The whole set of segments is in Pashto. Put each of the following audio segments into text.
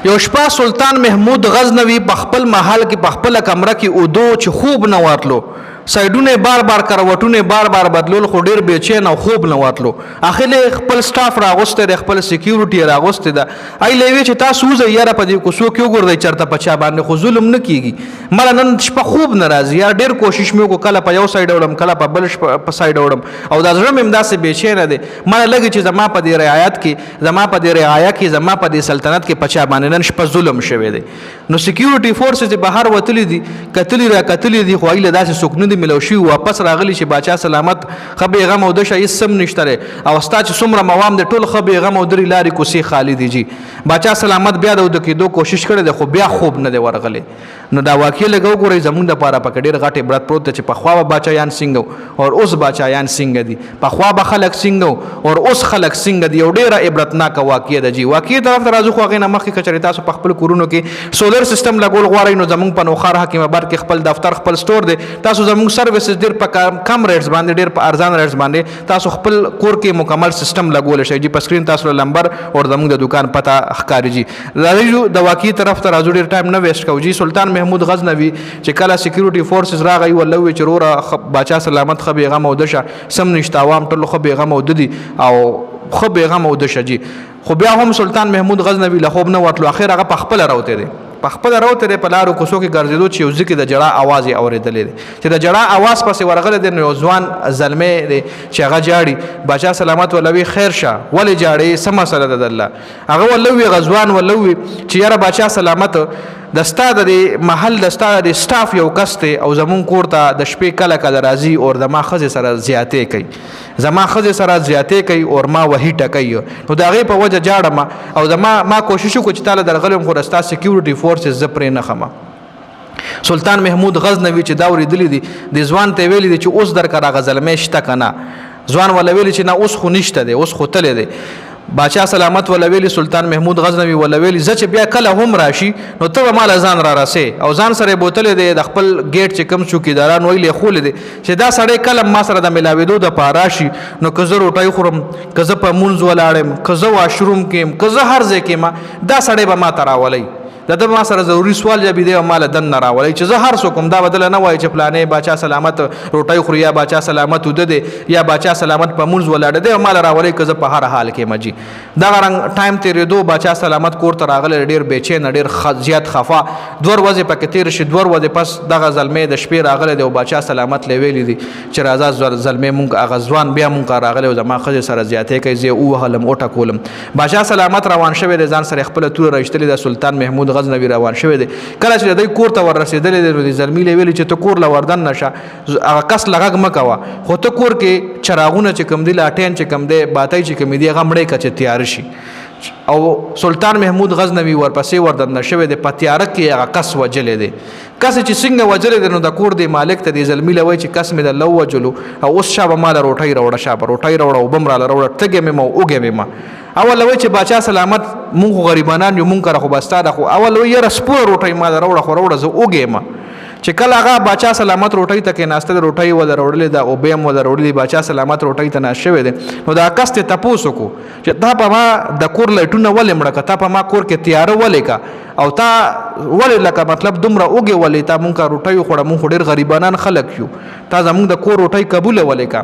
یو شپه سلطان محمود غزنوي په خپل محل کې په خپل کمره کې اودو چې خوب نه واتلو، سایډونه بار بار کروټونه بار بار بدلول، خو ډیر بیچین او خوب نه واتلو. اخر خپل سټاف راغوسته د خپل سکیورټي راغوسته ده ای لوي چې تاسو زه یاره په دې کوسو کې وګورئ چرته پچا باندې خو ظلم نه کیږي. مله نن شپه خوب نه راځي یا ډیر کوشش مې وکړ، کله په یو سایډ وړم کله په بل په سایډ وړم او دا زړه مې همداسې بیچینه دی. مله لګي چې زما په دې رعایت کې زما په دې رعایا کې زما په دې سلطنت کې پچا باندې نن شپه ظلم شوی دی. نو سکیورټي فورسز بهر وتلی دي، کتلی دي، خو ایله داسې څوک نه دي ملو شي واپس راغلی چې باچا سلامت خبي غم او د شي سم نشته او ستا چې څومره موام د ټول خبي غم او دري لاري کوسي خالی دي. جی باچا سلامت بیا د کېدو کوشش کړي ده خو بیا خوب نه دی ورغلی. نو دا واقع لګو ګورئ زمونږ د پاره په ډېر غټې برات پروت چې په خوا باچایان څنګه او اوس باچایان څنګه دي، په خوا به خلک څنګه او اوس خلک څنګه دي. یو ډېره عبرتناک واقع ده. جی واقع طرف ته راځو، خو هغې نه مخکې کچرې تاسو په خپل کورونو کې سولر سیستم لګول غواړئ نو زمونږ په نوخار حکیم آباد کې خپل دفتر خپل سټور دی. تاسو زمونږ سروسز ډېر په کم ریټس باندې ډېر په ارزان ریټس باندې تاسو خپل کور کې مکمل سیستم لګول شئ. جی په سکرین تاسو نمبر او زمونږ د دکان پته ښکاري. جی راځو د واقع طرف ته راځو، ډېر ټایم نه ویسټ کوو. جی سلطان محمود غزنوي چې کله سکیورټي فورسز راغی ولوي چې وروره باچا سلامت خو بیغم او دشه سم نشته، عوام ټول خو بیغم او ددي او خو بیغم او دشه. جی خو بیا هم سلطان محمود غزنوي له خوب نه وتلو، اخر هغه په خپل راوته دی په خپل راوته په لارو کوڅو کې ګرځېدو چې یو ځکه د جړه आवाज یې اورېدلې دی چې د جړه आवाज پسې ورغلی دی. نو یو ځوان زلمی دی چې هغه جاړي. باچا سلامت ولوي خیر شه ولې جاړې څه مسله ده د الله؟ هغه ولوي غزوان ولوي چې یاره باچا سلامت د ستا د محل د ستا د سټاف یو کس دی او زمون کور ته د شپې کله کله راځي او زما ښځې سره زیاتې کوي، زما ښځې سره زیاتې کوي او ما وهي ټکوي. نو د هغې په وجه جاړم او ما کوشش وکړو چې تاله درغلی یم، خو د ستا سکیورټي فورسز زه پرې نه خمه. سلطان محمود غزنوي چې دا اورېدلی دي د ځوان ته ویلي دي چې اوس درکه راغه زلمی شته که نه؟ ځوان وله ویلي چې نه اوس خو نشته دی، اوس خو تلی دی. باچا سلامت ولویلی سلطان محمود غزنوي ولویلی زه چې بیا کله هم راشي نو ته به ماله ځان را رسې او ځان سره یې بوتلی دی د خپل ګیټ چې کوم چوکیداران ویلې خولی دی چې دا سړی کله ما سره د ملاوېدو دپاره راشي نو که زه روټۍ خورم، که زه په مونځ ولاړم، که زه واشروم کې یم، که زه هر ځای کې یم، دا سړی به ما ته راولی. د ما سره ضروري سوال جواب دی او مال دن نه راولي چې زه هر څوک هم دا بدل نه وای چې پلانې باچا سلامت روټۍ خوري یا باچا سلامت وده دی یا باچا سلامت په مونځ ولاړ دی او مال راولي که زه په هر حال کې مجي. دا رنګ ټایم تیرېدو باچا سلامت کور ته راغلی ډېر بېچین ډېر زیات خفا. 2 ورځې پکې تېر شي، 2 ورځې پس دغه زلمی د شپې راغلی دی او باچا سلامت لی ویلي دي چې راځه زلمی مونږ هغه ځوان بیا مونږ راغلی او زما ښځې سره زیاتې کوي، زه یې ووهلم وټکولم. باچا سلامت روان شوی دی، ځان سره خپله توره را ایستلې ده. سلطان محمود غزنوي روان شوی دی. کله چې دوی کور ته ور رسېدلی دی نو د زلمي له ویلي چې ته کور له وردن نشه، هغه کس له غږ مه کوه، خو ته کور کې چراغونه چې کوم دي لاټین چې کوم دی باتۍ چې کومې دي هغه مړې کړه چې تیاره شي. او سلطان محمود غزنوي ورپسې وردن شوی دی، په تیاره کې هغه کس وجلی دی. کس چې څنګه وجلی دی نو د کور دی مالک ته د زلمي له وایي چې کس مې د لو وجلو او اوس شابه ماله روټۍ راوړه، شابه روټۍ راوړه، اوبه م راله راوړه، تږې مې ما اوږې مې ما. اول وایي چې باچا سلامت مونږ خو غریبانان یو، مونږ کره خو به ستا ده، خو اول وایي یاره سپوره روټۍ ما ده راوړه، خو راوړه زه اوږې یم. چې کله هغه باچا سلامت روټۍ ته کېناسته دی، روټۍ وله راوړلې ده، اوبه هم وله راوړلې، باچا سلامت روټۍ ته ناست شوی دی. نو دا کس ته تپوس وکړو چې تا په ما د کور لایټونه ولې مړه کړه، تا په ما کور کې تیاره ولې کړه او تا ولې لکه مطلب دومره اوږې ولې، تا مونږ روټۍ وخوړه، مونږ خو ډېر غریبانان خلک یو، تا زمونږ د کور روټۍ قبوله ولې کړه.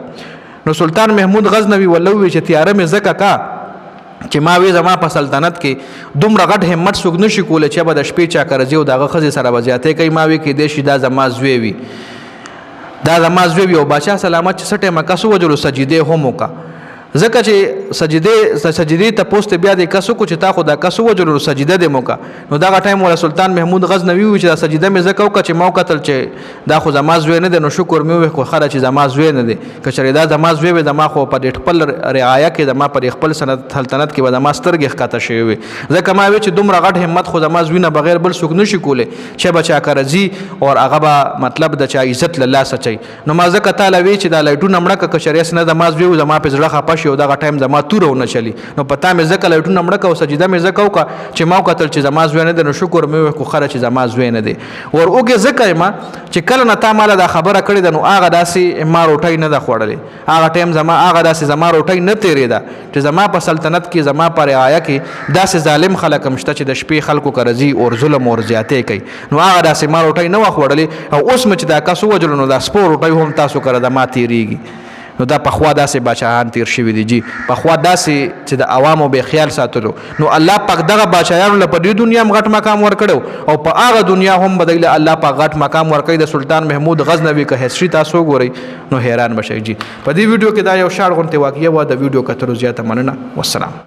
نو سلطان محمود غزنوي ولو وی چې تیاره مې ځکه کا چې ما وی زما په سلطنت کې دومره غټ همت څوک نشي کولی چې به د شپې چا کره ځي او د هغه ښځې سره به زیاتې کوي. ما وی کیدای شي دا زما زوی وي، دا زما زوی وي. او باچا سلامت چې څه ټایمه کس ووجلو سجدې هم وکړه، ځکه چې سجدې ته پوست بیا د کس وکړو چې تا خو دا کس ووجلو سجده دې موکړه. نو دغه ټایم ولا سلطان محمود غزنوي وي چې دا سجده مې ځکه وکړه چې ما وکتل چې دا خو زما زوی نه دی، نو شکر مې وویل خو ښه چې زما زوی نه دی، که چېرې دا زما زوی وي زما خو په دې خپل رعایا کې زما په خپل سلطنت کې به زما سترګې ښکته شوې وي. ځکه ما وی چې دومره غټ همت خو زما زوی نه بغیر بل څوک نشي کولی چې به چا کره ځي او هغه به مطلب د چا عزت له لاسه چي. نو ما ځکه تاله وی چې دا لایټونه مړه که چېرې نه زما زوی و زما پې زړه خفه شي او دغه ټایم زما توره ونه چلی نو پتا مې ځکه لایټونه مړه که او سجده مې ځکه وکړه چې ما وکتل چې زما زوی نه دی نو شکر مې وکړو خره چې زما زوی نه دی ور اوږې ځکه یم چې کله نه تا ماله دا خبره کړې ده نو هغه داسې ما روټۍ نه ده خوړلې هغه ټایم هغه داسې زما روټۍ نه تېرېده چې زما په سلطنت کې زما په رعايه کې داسې ظالم خلک هم شته چې د شپې خلکو کره ځي اور ظلم اور زیاتې کوي نو هغه داسې ما روټۍ نه وه خوړلې او اوس مې چې دا کس ووجلو نو دا سپور روټۍ هم تاسو کره د ما تېرېږي نو دا پخوا داسې بادشاهان تیر شوي دي جی پخوا داسې چې د عوامو بې خیال ساتلو نو الله پاک دغه بادشاهانو له په دې دنیا هم غټ مقام ورکړو او په هغه دنیا هم به دی له الله پاک غټ مقام ورکوي د سلطان محمود غزنوي که هسټري تاسو وګورئ نو حیران بشئ جی په دې ویډیو کې دا یو شاړ غونتې واقعه وه د ویډیو کتلو زیاته مننه والسلام